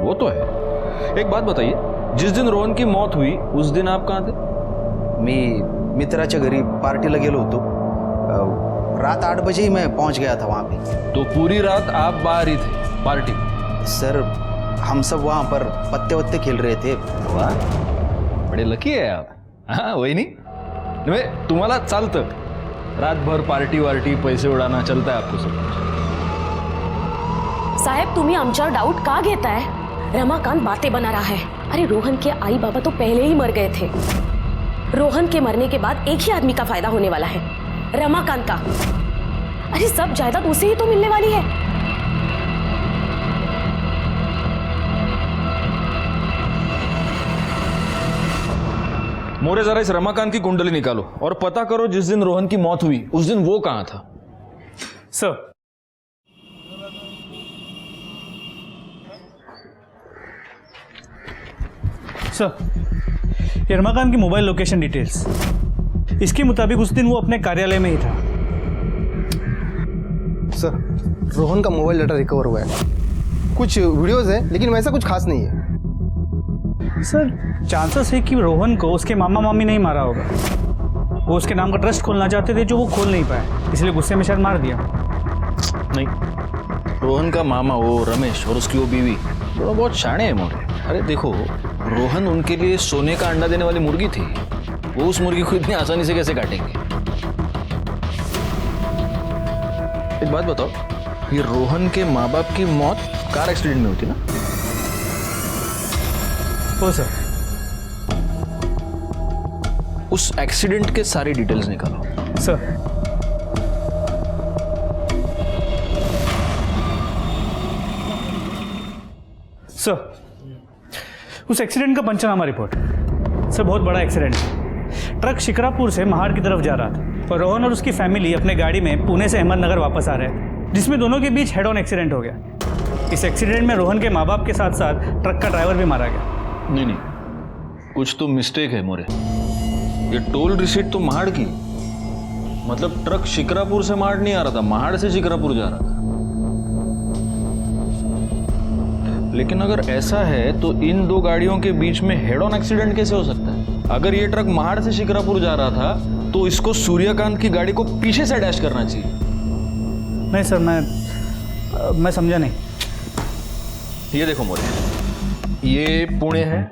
वो तो है। एक बात बताइए, जिस दिन रोहन की मौत हुई उस दिन आप कहाँ थे? मी मित्राच्या घरी पार्टीला गेलो होतो। रात 8 बजे ही मैं पहुंच गया था वहाँ पे। तो पूरी रात आप बाहर ही थे पार्टी? सर, हम सब वहाँ पर पत्ते वत्ते खेल रहे थे। वाह, बड़े लकी है आप। हाँ वही नहीं, तुम्हाला चालतं रातभर पार्टी वार्टी पैसे उडाना, चलता है आपको सब? साहेब, तुम्ही आमच्यावर डाऊट का घेताय? रमाकांत बातें बना रहा है। अरे रोहन के आई बाबा तो पहले ही मर गए थे। रोहन के मरने के बाद एक ही आदमी का फायदा होने वाला है, रमाकांत का। अरे सब जायदाद उसे ही तो मिलने वाली है। मोरे जरा इस रमाकांत की कुंडली निकालो और पता करो जिस दिन रोहन की मौत हुई उस दिन वो कहां था। सर ये रमाकांत की मोबाइल लोकेशन डिटेल्स, इसके मुताबिक उस दिन वो अपने कार्यालय में ही था। सर रोहन का मोबाइल डाटा रिकवर हुआ है, कुछ वीडियोस हैं लेकिन वैसा कुछ खास नहीं है। सर चांसेस है कि रोहन को उसके मामा मामी नहीं मारा होगा। वो उसके नाम का ट्रस्ट खोलना चाहते थे जो वो खोल नहीं पाए, इसलिए गुस्से में शायद मार दिया। नहीं, रोहन का मामा वो रमेश और उसकी वो बीवी दोनों बहुत शाणे हैं मोरे। अरे देखो, रोहन उनके लिए सोने का अंडा देने वाली मुर्गी थी, वो उस मुर्गी को इतनी आसानी से कैसे काटेंगे? एक बात बताओ, ये रोहन के माँ बाप की मौत कार एक्सीडेंट में हुई थी ना? हो सर। उस एक्सीडेंट के सारी डिटेल्स निकालो। सर उस एक्सीडेंट का पंचनामा रिपोर्ट। सर बहुत बड़ा एक्सीडेंट है। ट्रक शिकरापुर से महाड़ की तरफ जा रहा था और रोहन और उसकी फैमिली अपने गाड़ी में पुणे से अहमदनगर वापस आ रहे थे, जिसमें दोनों के बीच हेड ऑन एक्सीडेंट हो गया। इस एक्सीडेंट में रोहन के माँ बाप के साथ साथ ट्रक का ड्राइवर भी मारा गया। नहीं, कुछ तो मिस्टेक है मोरे। ये टोल रिसीट तो महाड़ की, मतलब ट्रक शिकरापुर से महाड़ नहीं आ रहा था, महाड़ से शिकरापुर जा रहा था। लेकिन अगर ऐसा है तो इन दो गाड़ियों के बीच में हेड ऑन एक्सीडेंट कैसे हो सकता है? अगर ये ट्रक महाड़ से शिकरापुर जा रहा था तो इसको सूर्यकांत की गाड़ी को पीछे से डैश करना चाहिए। नहीं सर, मैं समझा नहीं। ये देखो मोरे, ये पुणे है,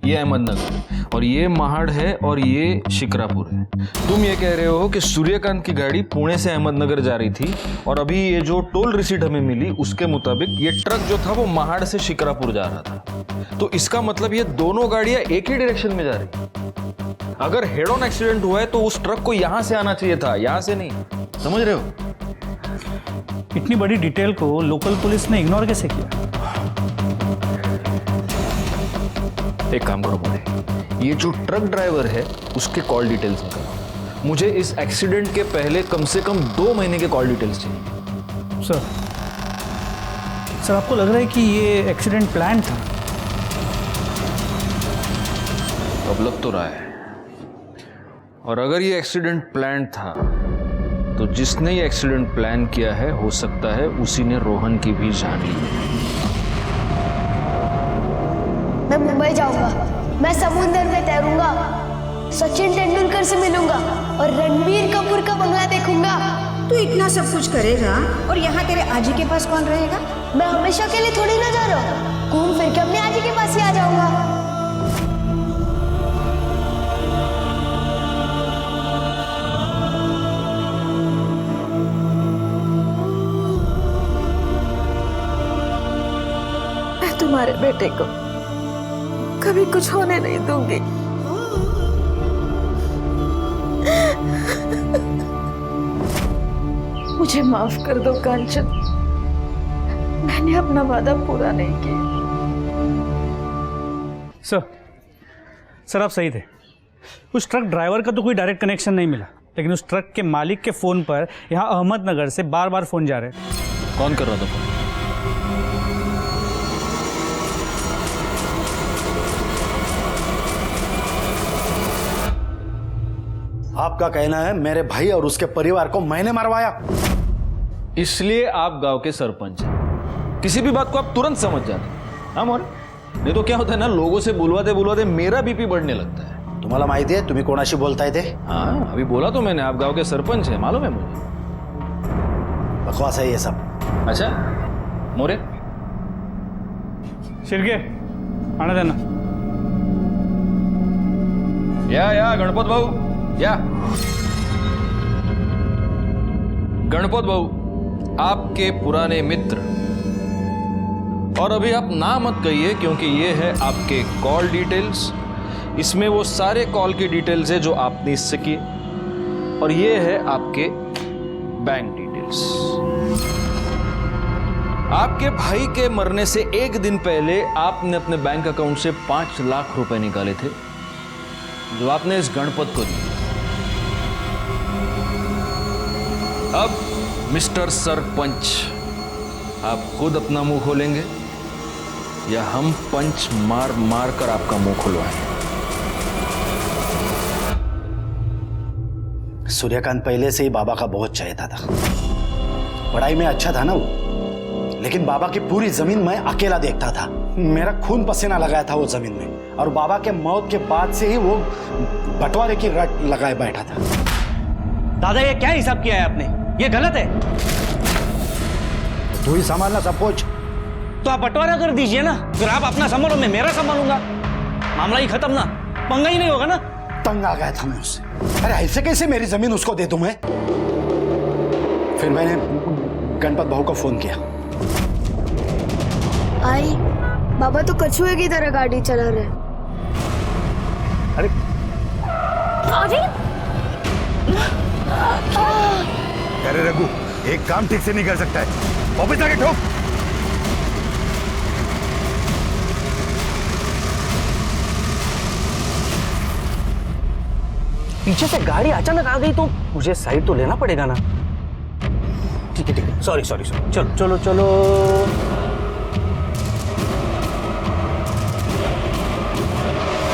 ये अहमदनगर, और ये महाड़ है और ये शिकरापुर है। तुम ये कह रहे हो कि सूर्यकांत की गाड़ी पुणे से अहमदनगर जा रही थी और अभी ये जो टोल रिसीट हमें मिली उसके मुताबिक ये ट्रक जो था वो महाड़ से शिकरापुर जा रहा था। तो इसका मतलब ये दोनों गाड़ियां एक ही डायरेक्शन में जा रही। अगर हेड ऑन एक्सीडेंट हुआ है तो उस ट्रक को यहां से आना चाहिए था, यहां से नहीं। समझ रहे हो? इतनी बड़ी डिटेल को लोकल पुलिस ने इग्नोर कैसे किया? एक काम करो मोरे, ये जो ट्रक ड्राइवर है उसके कॉल डिटेल्स निकालो। मुझे इस एक्सीडेंट के पहले कम से कम 2 महीने के कॉल डिटेल्स चाहिए। सर आपको लग रहा है कि ये एक्सीडेंट प्लान था? अब लग तो रहा है। और अगर ये एक्सीडेंट प्लान था तो जिसने ये एक्सीडेंट प्लान किया है हो सकता है उसी ने रोहन की भी जान ली है। मैं मुंबई जाऊंगा, मैं समुद्र में तैरूंगा, सचिन तेंदुलकर से मिलूंगा और रणबीर कपूर का बंगला देखूंगा। तू इतना सब कुछ करेगा और यहाँ तेरे आजी के पास कौन रहेगा? मैं हमेशा के लिए थोड़ी ना जा रहा हूँ, घूम फिर के अपने आजी के पास ही आ जाऊंगा। मैं तुम्हारे बेटे को कभी कुछ होने नहीं दूंगी। मुझे माफ कर दो कांचन, मैंने अपना वादा पूरा नहीं किया। सर आप सही थे। उस ट्रक ड्राइवर का तो कोई डायरेक्ट कनेक्शन नहीं मिला, लेकिन उस ट्रक के मालिक के फोन पर यहाँ अहमदनगर से बार बार फोन जा रहे थे। कौन कर रहा था फोन? आपका कहना है मेरे भाई और उसके परिवार को मैंने मरवाया? इसलिए आप गांव के सरपंच हैं। किसी भी बात को आप तुरंत समझ जाते। हाँ मोरे, नहीं तो क्या होता है ना, लोगों से बुलवाते बुलवाते मेरा बीपी बढ़ने लगता है। तुम्हाला माहिती आहे तुम्ही कोणाशी बोलताय ते? हाँ अभी बोला तो मैंने, आप गांव के सरपंच हैं, मालूम है मुझे। बकवास है ये सब। अच्छा मोरे, शिर्के आना देना। या गणपत भाऊ, या गणपत भाऊ, आपके पुराने मित्र। और अभी आप ना मत कहिए क्योंकि ये है आपके कॉल डिटेल्स, इसमें वो सारे कॉल की डिटेल्स है जो आपने इससे किए, और ये है आपके बैंक डिटेल्स। आपके भाई के मरने से एक दिन पहले आपने अपने बैंक अकाउंट से 5 लाख रुपए निकाले थे, जो आपने इस गणपत को दिए। अब मिस्टर सरपंच, आप खुद अपना मुंह खोलेंगे या हम पंच मार मार कर आपका मुंह खुलवाएं? सूर्यकांत पहले से ही बाबा का बहुत चाहता था। पढ़ाई में अच्छा था ना वो, लेकिन बाबा की पूरी जमीन मैं अकेला देखता था। मेरा खून पसीना लगाया था वो जमीन में, और बाबा के मौत के बाद से ही वो बंटवारे की रट लगाए बैठा था। दादा ये क्या हिसाब किया है आपने? ये गलत है। तू ही संभालना सब कुछ। तो आप बंटवारा कर दीजिए ना, फिर आप अपना संभालो, मैं मेरा संभालूंगा। मामला ही खत्म ना, पंगा ही नहीं होगा ना। तंग आ गया था मैं उससे। अरे ऐसे कैसे मेरी जमीन उसको दे दूं मैं? फिर मैंने गणपत भाऊ को फोन किया। आई बाबा तो कछुए की तरह गाड़ी चला रहे। अरे अरे रघु, एक काम ठीक से नहीं कर सकता है, वापस आके ठोक। पीछे से गाड़ी अचानक आ गई तो मुझे साइड तो लेना पड़ेगा ना। ठीक है, सॉरी सॉरी सॉरी, चलो चलो चलो।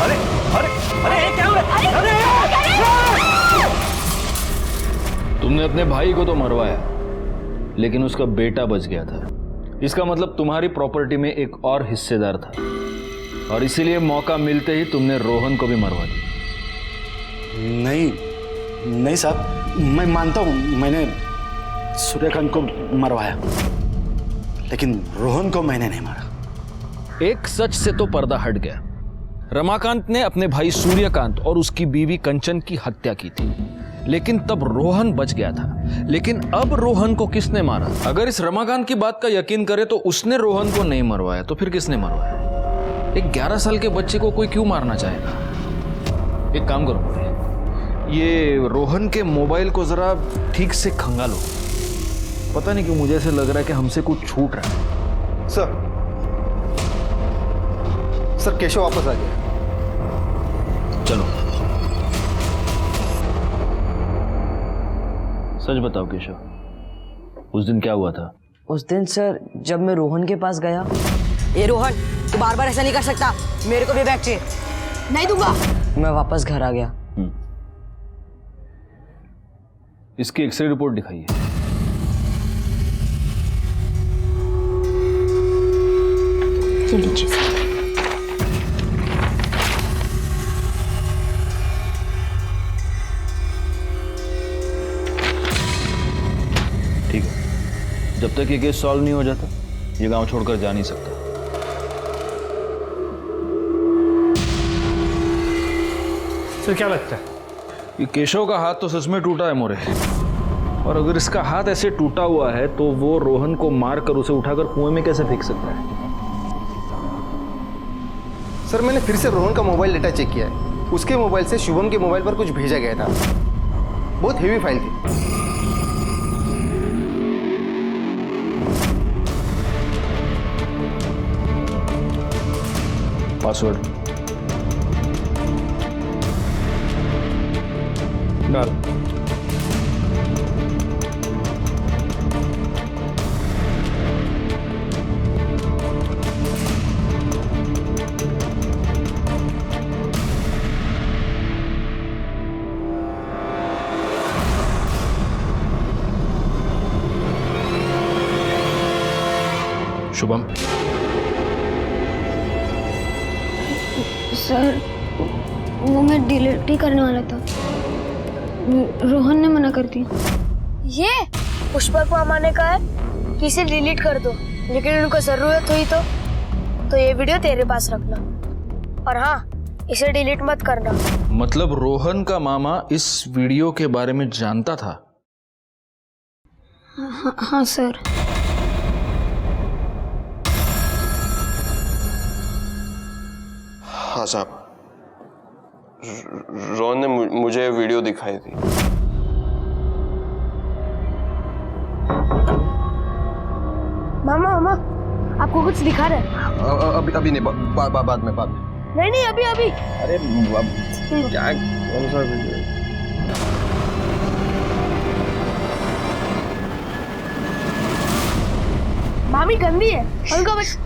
अरे अरे अरे क्या हो रहा है? अरे तुमने अपने भाई को तो मरवाया, लेकिन उसका बेटा बच गया था। इसका मतलब तुम्हारी प्रॉपर्टी में एक और हिस्सेदार था, और इसीलिए मौका मिलते ही तुमने रोहन को भी मरवा दिया। नहीं नहीं साहब, मैं मानता हूं मैंने सूर्यकांत को मरवाया, लेकिन रोहन को मैंने नहीं मारा। एक सच से तो पर्दा हट गया। रमाकांत ने अपने भाई सूर्यकांत और उसकी बीवी कंचन की हत्या की थी, लेकिन तब रोहन बच गया था। लेकिन अब रोहन को किसने मारा? अगर इस रमाकांत की बात का यकीन करे तो उसने रोहन को नहीं मरवाया, तो फिर किसने मरवाया? एक 11 साल के बच्चे को कोई क्यों मारना चाहेगा? एक काम करो, ये रोहन के मोबाइल को जरा ठीक से खंगालो। पता नहीं क्यों मुझे ऐसे लग रहा है कि हमसे कुछ छूट रहा है। सर केशव वापस आ गया। चलो सच बताओ केशव, उस दिन क्या हुआ था? उस दिन सर जब मैं रोहन के पास गया। ये रोहन, तू बार बार ऐसा नहीं कर सकता, मेरे को भी बैग चाहिए। नहीं दूंगा। मैं वापस घर आ गया। इसकी एक्सरे रिपोर्ट दिखाइए। लीजिए सर। ठीक है, जब तक ये केस सॉल्व नहीं हो जाता ये गांव छोड़कर जा नहीं सकता। सर क्या लगता है? ये केशव का हाथ तो सच में टूटा है मोरे, और अगर इसका हाथ ऐसे टूटा हुआ है तो वो रोहन को मारकर उसे उठाकर कुएं में कैसे फेंक सकता है? सर मैंने फिर से रोहन का मोबाइल डेटा चेक किया है। उसके मोबाइल से शुभम के मोबाइल पर कुछ भेजा गया था। बहुत हेवी फाइल थी। पासवर्ड डाल। शुभम, सर वो मैं डिलीट ही करने वाला था, रोहन ने मना कर दिया। ये पुष्पक मामा ने कहा है कि इसे डिलीट कर दो, लेकिन उनको जरूरत हुई तो ये वीडियो तेरे पास रखना, और हाँ इसे डिलीट मत करना। मतलब रोहन का मामा इस वीडियो के बारे में जानता था? हाँ सर। हाँ साहब, रोहन ने मुझे वीडियो दिखाई थी। मामा मामा आपको कुछ दिखा रहा है? अभी नहीं, बाद में। नहीं अभी। अरे क्या, कौन सा वीडियो? मामी गंदी है, उनको बच।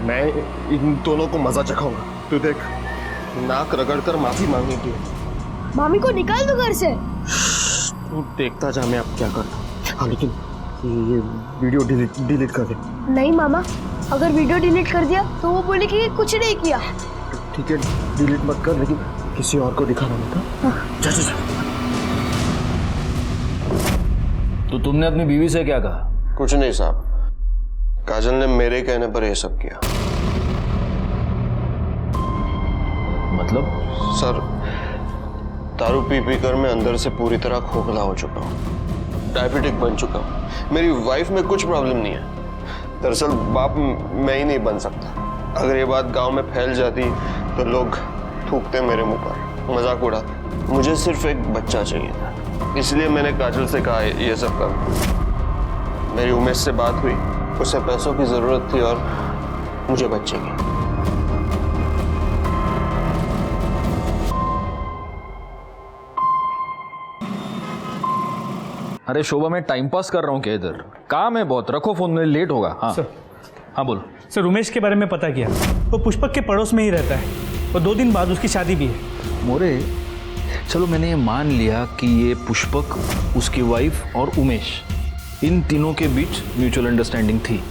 मैं इन दोनों को मजा चखाऊंगा। तू देख, नाक रगड़कर माफी मांगेगी। मामी को निकाल दो घर से। तू देखता जा मैं अब क्या करता हूँ। हाँ, लेकिन ये वीडियो डिलीट कर दे। नहीं मामा, अगर वीडियो डिलीट कर दिया तो वो बोलेगी कि कुछ नहीं किया। ठीक है, डिलीट मत कर, लेकिन किसी और को दिखाना मत। जा। तो तुमने अपनी बीवी से क्या कहा? कुछ नहीं साहब, काजल ने मेरे कहने पर यह सब किया। मतलब? सर, दारू पी कर मैं अंदर से पूरी तरह खोखला हो चुका हूँ, डायबिटिक बन चुका हूँ। मेरी वाइफ में कुछ प्रॉब्लम नहीं है। दरअसल बाप मैं ही नहीं बन सकता। अगर ये बात गांव में फैल जाती तो लोग थूकते मेरे मुंह पर, मजाक उड़ाते। मुझे सिर्फ एक बच्चा चाहिए था, इसलिए मैंने काजल से कहा ये सब कर। मेरी उमेश से बात हुई, उसे पैसों की जरूरत थी और मुझे बच्चे की। अरे शोभा, मैं टाइम पास कर रहा हूँ क्या इधर? काम है बहुत, रखो फोन में, लेट होगा। हाँ सर। हाँ बोलो सर। उमेश के बारे में पता किया, वो पुष्पक के पड़ोस में ही रहता है और 2 दिन बाद उसकी शादी भी है। मोरे, चलो मैंने ये मान लिया कि ये पुष्पक, उसकी वाइफ और उमेश, इन तीनों के बीच म्यूचुअल अंडरस्टैंडिंग थी,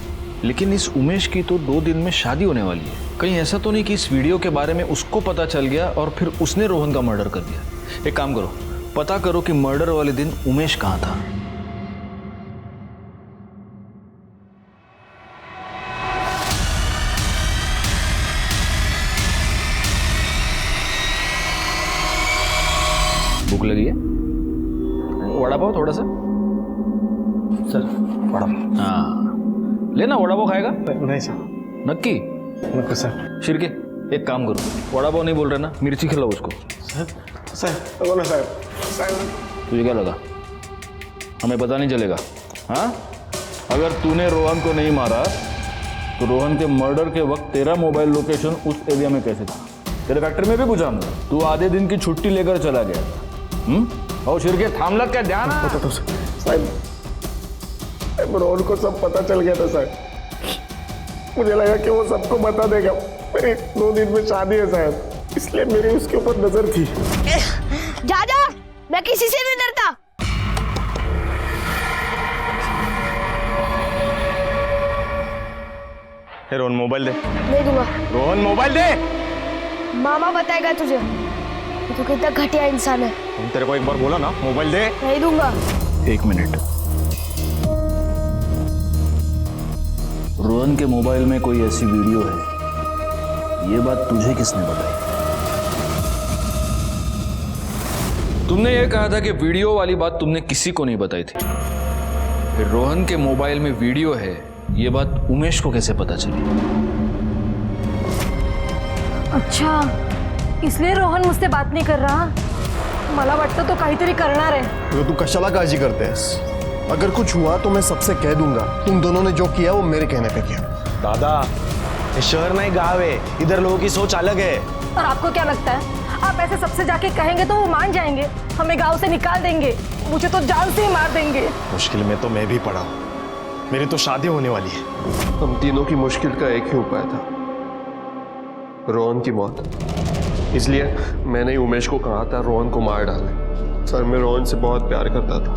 लेकिन इस उमेश की तो 2 दिन में शादी होने वाली है। कहीं ऐसा तो नहीं कि इस वीडियो के बारे में उसको पता चल गया और फिर उसने रोहन का मर्डर कर दिया? एक काम करो, पता करो कि मर्डर वाले दिन उमेश कहाँ था। भूख लगी है? वड़ा पाव थोड़ा सा? सर, वड़ा पाव। हाँ, लेना। वड़ा पाव खाएगा? नहीं सर। नक्की? नक्की सर। शिरके, एक काम करो, वड़ा पाव नहीं बोल रहे ना, मिर्ची खिलाओ उसको। सर बोलो साहब। तुझे क्या लगा हमें पता नहीं चलेगा? हाँ, अगर तूने रोहन को नहीं मारा तो रोहन के मर्डर के वक्त तेरा मोबाइल लोकेशन उस एरिया में कैसे था? तेरे फैक्ट्री में भी पूछा हमने, तू आधे दिन की छुट्टी लेकर चला गया। और शिरके थामला क्या ध्यान है? साहब, रोहन को सब पता चल गया था साहब। मुझे लगा कि वो सबको बता देगा। मेरी 2 दिन में शादी है साहब, इसलिए मेरी उसके ऊपर नजर थी। जा, मैं किसी से नहीं डरता। रोहन मोबाइल दे। नहीं दूंगा। रोहन मोबाइल दे। मामा बताएगा तुझे कि तू कितना घटिया इंसान है। तुम तेरे को एक बार बोला ना, मोबाइल दे। नहीं दूंगा। 1 मिनट। रोहन के मोबाइल में कोई ऐसी वीडियो है, ये बात तुझे किसने बताई? तुमने ये कहा था कि वीडियो वाली बात तुमने किसी को नहीं बताई थी, फिर रोहन के मोबाइल में वीडियो है, ये बात उमेश को कैसे पता चली? अच्छा, इसलिए रोहन मुझसे बात नहीं कर रहा? मला वाटतं तो काहीतरी करणार आहे। तो तू कशाला काळजी करतेस? अगर कुछ हुआ तो मैं सबसे कह दूंगा तुम दोनों ने जो किया वो मेरे कहने पे किया। दादा, ये शहर नहीं गाँव है, इधर लोगों की सोच अलग है। और आपको क्या लगता है आप ऐसे सबसे जाके कहेंगे तो वो मान जाएंगे, हमें गांव से निकाल देंगे, मुझे तो जान से ही मार देंगे। मुश्किल में तो मैं भी पड़ा हूँ, मेरी तो शादी होने वाली है। हम तीनों की मुश्किल का एक ही उपाय था, रोहन की मौत। इसलिए मैंने ही उमेश को कहा था रोहन को मार डाले। सर, मैं रोहन से बहुत प्यार करता था,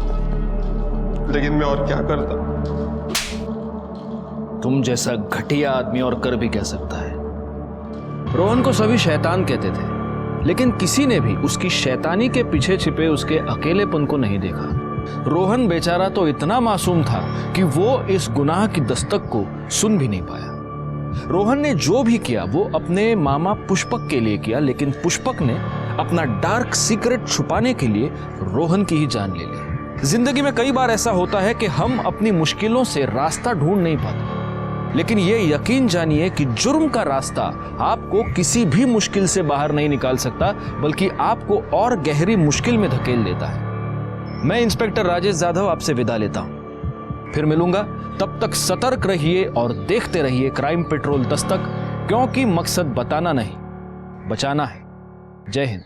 लेकिन मैं और क्या करता। तुम जैसा घटिया आदमी और कर भी कह सकता है। रोहन को सभी शैतान कहते थे, लेकिन किसी ने भी उसकी शैतानी के पीछे छिपे उसके अकेलेपन को नहीं देखा। रोहन बेचारा तो इतना मासूम था कि वो इस गुनाह की दस्तक को सुन भी नहीं पाया। रोहन ने जो भी किया वो अपने मामा पुष्पक के लिए किया, लेकिन पुष्पक ने अपना डार्क सीक्रेट छुपाने के लिए रोहन की ही जान ले ली। जिंदगी में कई बार ऐसा होता है कि हम अपनी मुश्किलों से रास्ता ढूंढ नहीं पाते, लेकिन ये यकीन जानिए कि जुर्म का रास्ता आपको किसी भी मुश्किल से बाहर नहीं निकाल सकता, बल्कि आपको और गहरी मुश्किल में धकेल देता है। मैं इंस्पेक्टर राजेश जाधव आपसे विदा लेता हूं, फिर मिलूंगा। तब तक सतर्क रहिए और देखते रहिए क्राइम पेट्रोल दस्तक, क्योंकि मकसद बताना नहीं, बचाना है। जय हिंद।